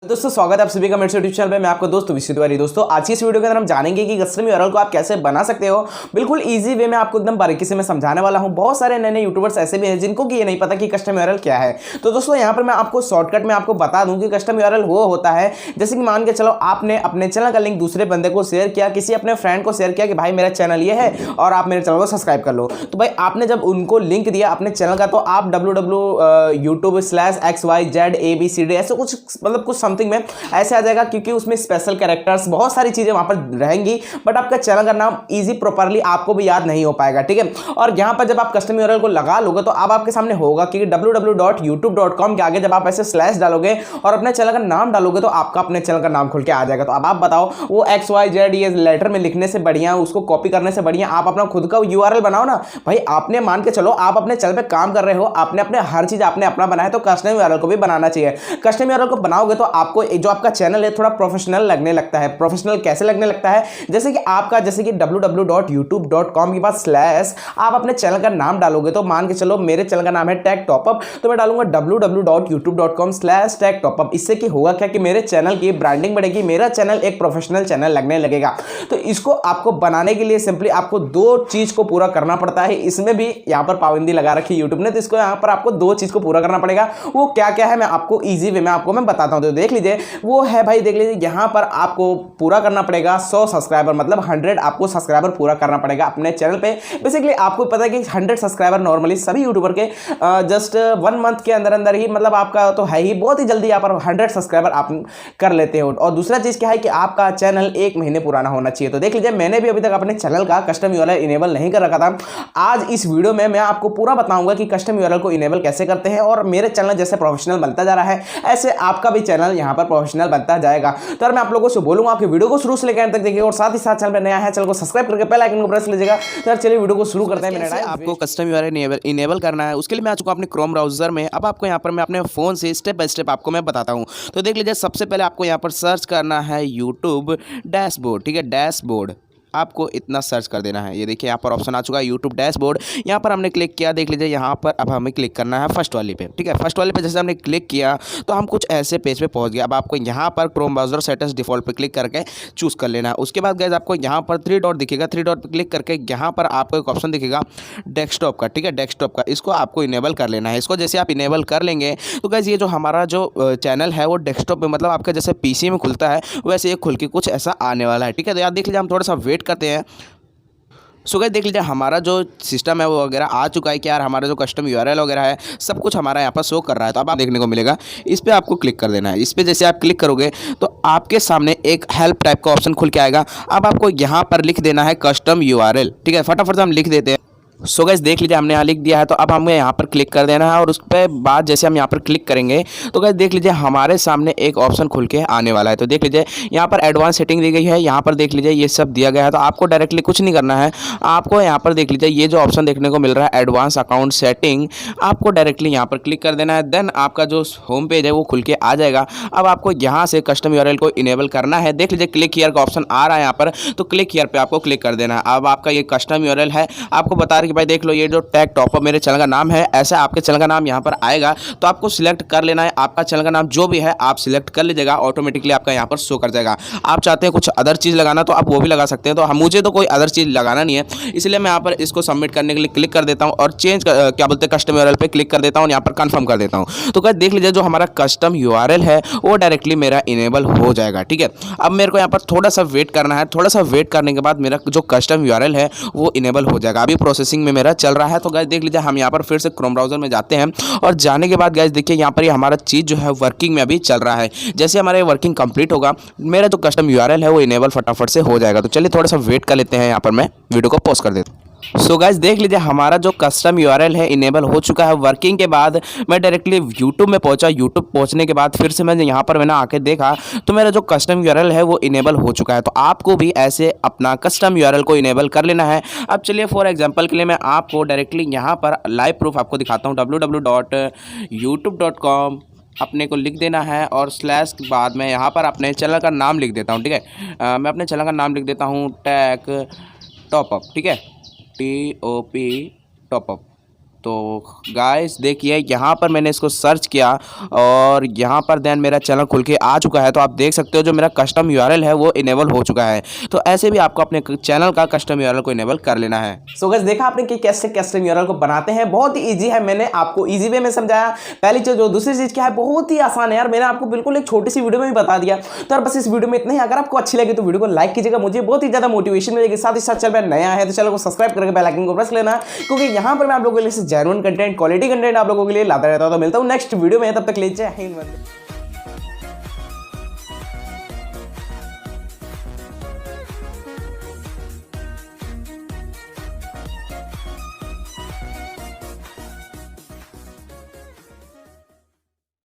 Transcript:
दोस्तों स्वागत है आप सभी का मेरे यूट्यूब चैनल पे। मैं आपका दोस्त विश्व तिवारी। दोस्तों आज की इस वीडियो के अंदर हम जानेंगे कि कस्टम यूआरएल को आप कैसे बना सकते हो। बिल्कुल इजी वे में आपको एकदम बारीकी से मैं समझाने वाला हूं। बहुत सारे नए नए यूट्यूबर्स ऐसे भी हैं जिनको कि ये नहीं पता कि कस्टम यूआरएल क्या है। तो दोस्तों यहाँ पर मैं आपको शॉर्टकट में आपको बता दूं कि कस्टम यूआरएल वो होता है जैसे कि मान के चलो आपने अपने चैनल का लिंक दूसरे बंदे को शेयर किया, किसी अपने फ्रेंड को शेयर किया कि भाई मेरा चैनल ये है और आप मेरे चैनल को सब्सक्राइब कर लो। तो भाई आपने जब उनको लिंक दिया अपने चैनल का तो आप www.youtube/xyzabcd ऐसे कुछ मतलब कुछ समथिंग में ऐसे आ जाएगा, क्योंकि उसमें स्पेशल कैरेक्टर्स बहुत सारी चीजें वहां पर रहेंगी, बट आपका चैनल का नाम इजी प्रॉपर्ली आपको भी याद नहीं हो पाएगा। ठीक है, और यहां पर जब आप कस्टम यूआरएल को लगा लोगे तो अब आपके सामने होगा कि www.youtube.com के आगे जब आप ऐसे स्लैश डालोगे और अपने चैनल का नाम डालोगे तो आपका अपने चैनल का नाम खुल के आ जाएगा। तो अब आप बताओ, वो XYZ ये लेटर में लिखने से बढ़िया, उसको कॉपी करने से बढ़िया आप अपना खुद का यूआरएल बनाओ ना भाई। आपने मान के चलो आप अपने चैनल पे काम कर रहे हो, आपने अपने हर चीज आपने अपना बनाया, तो कस्टम यूआरएल को भी बनाना चाहिए। कस्टम यूआरएल को बनाओगे तो आपको जो आपका चैनल है थोड़ा प्रोफेशनल लगने लगता है। प्रोफेशनल कैसे लगने लगता है, जैसे कि www.youtube.com के बाद स्लैश आप अपने चैनल का नाम डालोगे तो मान के चलो मेरे चैनल का नाम है टेक टॉपअप, तो मैं डालूंगा www.youtube.com/टेक टॉपअप। इससे कि होगा क्या कि मेरे चैनल की ब्रांडिंग बढ़ेगी, मेरा चैनल एक प्रोफेशनल चैनल लगने लगेगा। तो इसको आपको बनाने के लिए सिंपली आपको दो चीज को पूरा करना पड़ता है। इसमें भी यहां पर पाबंदी लगा रखी है यूट्यूब ने, तो इसको यहां पर आपको दो चीज को पूरा करना पड़ेगा। वो क्या क्या है मैं आपको इजी वे में आपको मैं बताता हूं। तो देख लीजिए, वो है भाई, देख लीजिए यहां पर आपको पूरा करना पड़ेगा 100 सब्सक्राइबर, मतलब 100 आपको सब्सक्राइबर पूरा करना पड़ेगा अपने चैनल पे। बेसिकली आपको पता है कि 100 सब्सक्राइबर नॉर्मली सभी यूट्यूबर के जस्ट 1 मंथ के अंदर अंदर ही, मतलब आपका तो है ही, बहुत ही जल्दी यहाँ पर 100 सब्सक्राइबर आप कर लेते हो। और दूसरा चीज क्या है कि आपका चैनल 1 महीने पुराना होना चाहिए। तो देख लीजिए, मैंने भी अभी तक अपने चैनल का कस्टम यूआरएल इनेबल नहीं कर रखा था। आज इस वीडियो में मैं आपको पूरा बताऊंगा कि कस्टम यूआरएल को इनेबल कैसे करते हैं, और मेरे चैनल जैसे प्रोफेशनल बनता जा रहा है ऐसे आपका भी चैनल यहाँ पर प्रोफेशनल बनता जाएगा। तो मैं आप लोगों से बोलूंगा कि वीडियो को शुरू से लेकर अंत तक देखिए, और साथ ही साथ चैनल पर नया है चैनल को सब्सक्राइब करके बेल आइकन को प्रेस लीजिएगा। तो चलिए वीडियो को शुरू करते हैं। मेरा आपको कस्टम यूआरएल इनेबल करना है, उसके लिए मैं आ चुका हूं अपने क्रोम ब्राउजर में। अब आपको यहां पर मैं अपने फोन से स्टेप बाय स्टेप आपको मैं बताता हूं। तो देख लीजिए, सबसे पहले आपको यहां पर सर्च करना है यूट्यूब डैशबोर्ड। ठीक है, डैशबोर्ड आपको इतना सर्च कर देना है। ये देखिए यहाँ पर ऑप्शन आ चुका है यूट्यूब डैशबोर्ड। यहाँ पर हमने क्लिक किया, देख लीजिए यहाँ पर अब हमें क्लिक करना है फर्स्ट वाले पे। ठीक है, फर्स्ट वाले पे जैसे हमने क्लिक किया तो हम कुछ ऐसे पेज पे पहुँच गए। अब आपको यहाँ पर क्रोम ब्राउजर सेटअप्स डिफॉल्ट पे क्लिक करके चूज़ कर लेना है। उसके बाद गाइस आपको यहाँ पर 3 डॉट दिखेगा, 3 डॉट पर क्लिक करके यहाँ पर आपको एक ऑप्शन दिखेगा डेस्कटॉप का। ठीक है, डेस्कटॉप का, इसको आपको इनेबल कर लेना है। इसको जैसे आप इनेबल कर लेंगे तो गाइस ये जो हमारा जो चैनल है वो डेस्कटॉप पे, मतलब आपका जैसे पीसी में खुलता है वैसे ये खुल के कुछ ऐसा आने वाला है। ठीक है, तो यार देख लीजिए, हम थोड़ा सा वेट करते हैं। सो गाइस देख लीजिए, हमारा जो सिस्टम है वो वगैरह आ चुका है कि यार हमारा जो कस्टम यूआरएल वगैरह है सब कुछ हमारा यहाँ पर शो कर रहा है। तो अब आप देखने को मिलेगा, इस पर आपको क्लिक कर देना है। इस पर जैसे आप क्लिक करोगे तो आपके सामने एक हेल्प टाइप का ऑप्शन खुल के आएगा। अब आपको यहाँ पर लिख देना है कस्टम यूआरएल। ठीक है, फटाफट से हम लिख देते हैं। सो गाइस देख लीजिए, हमने यहाँ लिख दिया है। तो अब हमें यहाँ पर क्लिक कर देना है, और उस पर बाद जैसे हम यहाँ पर क्लिक करेंगे तो गाइस देख लीजिए हमारे सामने एक ऑप्शन खुल के आने वाला है। तो देख लीजिए यहाँ पर एडवांस सेटिंग दी गई है, यहाँ पर देख लीजिए ये सब दिया गया है। तो आपको डायरेक्टली कुछ नहीं करना है, आपको यहाँ पर देख लीजिए ये जो ऑप्शन देखने को मिल रहा है एडवांस अकाउंट सेटिंग, आपको डायरेक्टली यहाँ पर क्लिक कर देना है। देन आपका जो होम पेज है वो खुल के आ जाएगा। अब आपको यहाँ से कस्टम यूआरएल को इनेबल करना है। देख लीजिए क्लिक हियर का ऑप्शन आ रहा है यहाँ पर, तो क्लिक हियर पे आपको क्लिक कर देना है। अब आपका ये कस्टम यूआरएल है, आपको बता रहे कि भाई देख लो ये जो टैग टॉपअप मेरे चैनल का नाम है, ऐसा आपके चैनल का नाम यहाँ पर आएगा। तो आपको सिलेक्ट कर लेना है, आपका चैनल का नाम जो भी है आप सिलेक्ट कर लीजिएगा, ऑटोमेटिकली आपका यहाँ पर शो कर जाएगा। आप चाहते हैं कुछ अदर चीज़ लगाना तो आप वो भी लगा सकते हैं। तो मुझे तो कोई अदर चीज़ लगाना नहीं है, इसलिए मैं यहाँ पर इसको सबमिट करने के लिए क्लिक कर देता हूँ और चेंज क्या बोलते हैं कस्टम यूआरएल पे क्लिक कर देता हूँ, यहाँ पर कंफर्म कर देता हूँ। तो गाइस देख लीजिए जो हमारा कस्टम यूआरएल है वो डायरेक्टली मेरा इनेबल हो जाएगा। ठीक है, अब मेरे को यहाँ पर थोड़ा सा वेट करना है। थोड़ा सा वेट करने के बाद मेरा जो कस्टम यूआरएल है वो इनेबल हो जाएगा। अभी प्रोसेसिंग में मेरा चल रहा है। तो गाइस देख लीजिए, हम यहाँ पर फिर से क्रोम ब्राउजर में जाते हैं, और जाने के बाद गाइस देखिए यहाँ पर ये हमारा चीज़ जो है वर्किंग में अभी चल रहा है। जैसे हमारा ये वर्किंग कंप्लीट होगा मेरा जो कस्टम यूआरएल है वो इनेबल फटाफट से हो जाएगा। तो चलिए थोड़ा सा वेट कर लेते हैं, यहाँ पर मैं वीडियो को पॉज कर देता हूँ। सो गाइस देख लीजिए, हमारा जो कस्टम यूआरएल है इनेबल हो चुका है। वर्किंग के बाद मैं डायरेक्टली यूट्यूब में पहुंचा। यूट्यूब पहुंचने के बाद फिर से मैंने यहाँ पर मैंने आके देखा तो मेरा जो कस्टम यूआरएल है वो इनेबल हो चुका है। तो आपको भी ऐसे अपना कस्टम यूआरएल को इनेबल कर लेना है। अब चलिए फॉर एग्जाम्पल के लिए मैं आपको डायरेक्टली यहाँ पर लाइव प्रूफ आपको दिखाता हूँ। www.youtube.com अपने को लिख देना है, और स्लैश के बाद मैं यहाँ पर अपने चैनल का नाम लिख देता हूँ। ठीक है, मैं अपने चैनल का नाम लिख देता हूँ टैग टॉपअप। ठीक है, TOP टॉपअप। तो गाइस देखिए यहाँ पर मैंने इसको सर्च किया और यहाँ पर देन मेरा चैनल खुल के आ चुका है। तो आप देख सकते हो जो मेरा कस्टम यूआरएल है वो इनेबल हो चुका है। तो ऐसे भी आपको अपने चैनल का कस्टम यूआरएल को इनेबल कर लेना है। सो गाइस देखा आपने कि कैसे कस्टम यूआरएल को बनाते हैं, बहुत ही इजी है। मैंने आपको इजी वे में समझाया पहली चीज। जो दूसरी चीज क्या है, बहुत ही आसान है यार, मैंने आपको बिल्कुल एक छोटी सी वीडियो में भी बता दिया। तो यार बस इस वीडियो में इतना ही। अगर आपको अच्छी लगी तो वीडियो को लाइक कीजिएगा, मुझे बहुत ही ज्यादा मोटिवेशन मिलेगी। साथ ही साथ चैनल नया है तो चैनल को सब्सक्राइब करके बेल आइकन को प्रेस लेना, क्योंकि यहाँ पर मैं आप लोगों के लिए जेन्युइन कंटेंट, क्वालिटी कंटेंट आप लोगों के लिए लाता रहता हूं। तो मिलता हूं नेक्स्ट वीडियो में, तब तक ले जय हिंद।